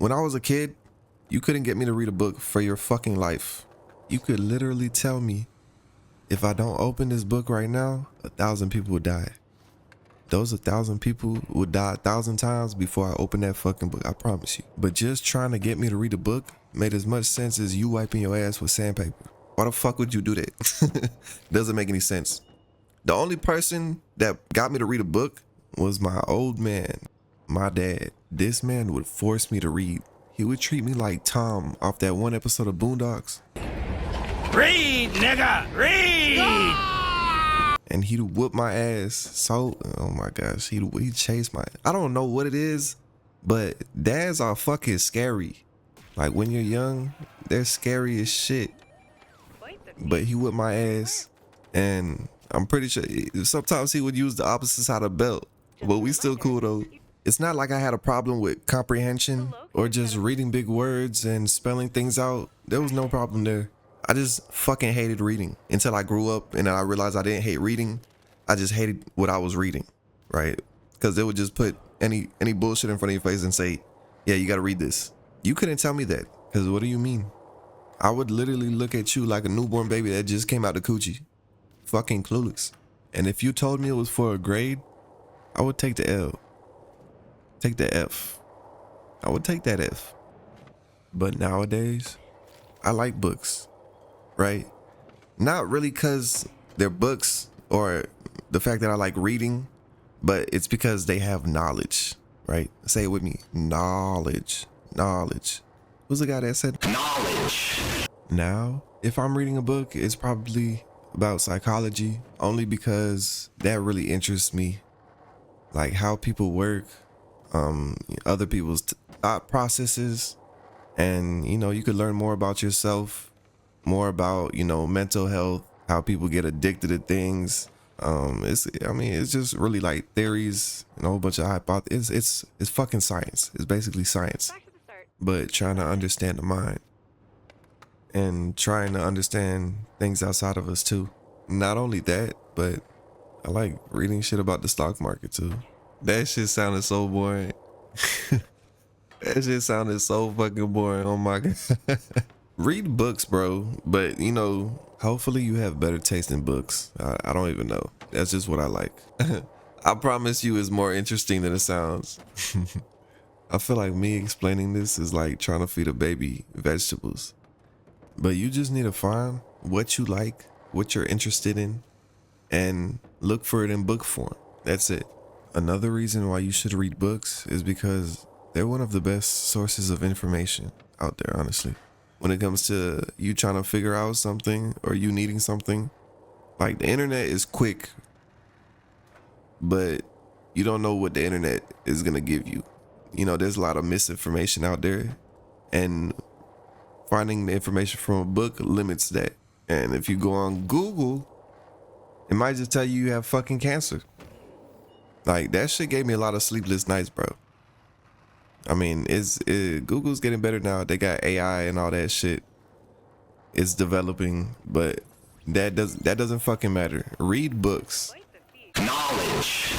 When I was a kid, you couldn't get me to read a book for your fucking life. You could literally tell me, if I don't open this book right now, 1,000 people would die. Those 1,000 people would die 1,000 times before I open that fucking book, I promise you. But just trying to get me to read a book made as much sense as you wiping your ass with sandpaper. Why the fuck would you do that? Doesn't make any sense. The only person that got me to read a book was my old man, my dad. This man would force me to read. He would treat me like Tom off that one episode of Boondocks. Read, nigga, read! And he'd whoop my ass. So, oh my gosh, he'd chase my, I don't know what it is, but dads are fucking scary. Like when you're young, they're scary as shit. But he whipped my ass, and I'm pretty sure sometimes he would use the opposite side of the belt, but we still cool though. It's not like I had a problem with comprehension or just reading big words and spelling things out. There was no problem there. I just fucking hated reading until I grew up, and then I realized I didn't hate reading. I just hated what I was reading, right? Because they would just put any bullshit in front of your face and say, yeah, you got to read this. You couldn't tell me that, because what do you mean? I would literally look at you like a newborn baby that just came out the coochie. Fucking clueless. And if you told me it was for a grade, I would take the L. Take the F. I would take that F. But nowadays, I like books, right? Not really because they're books or the fact that I like reading, but it's because they have knowledge, right? Say it with me. Knowledge. Knowledge. Who's the guy that said knowledge? Now, if I'm reading a book, it's probably about psychology, only because that really interests me. Like how people work, other people's thought processes, and you could learn more about yourself, more about mental health, how people get addicted to things. It's just really like theories and a whole bunch of hypotheses. It's fucking science. It's basically science, but trying to understand the mind and trying to understand things outside of us too. Not only that, but I like reading shit about the stock market too. That shit sounded so boring. That shit sounded so fucking boring. Oh my god. Read books, bro. But hopefully you have better taste in books. I don't even know. That's just what I like. I promise you it's more interesting than it sounds. I feel like me explaining this is like trying to feed a baby vegetables. But you just need to find what you like, what you're interested in, and look for it in book form. That's it. Another reason why you should read books is because they're one of the best sources of information out there, honestly. When it comes to you trying to figure out something or you needing something, like the internet is quick, but you don't know what the internet is going to give you. There's a lot of misinformation out there, and finding the information from a book limits that. And if you go on Google, it might just tell you have fucking cancer. Like that shit gave me a lot of sleepless nights, bro. I mean, Google's getting better now. They got AI and all that shit. It's developing, but that doesn't fucking matter. Read books. Knowledge.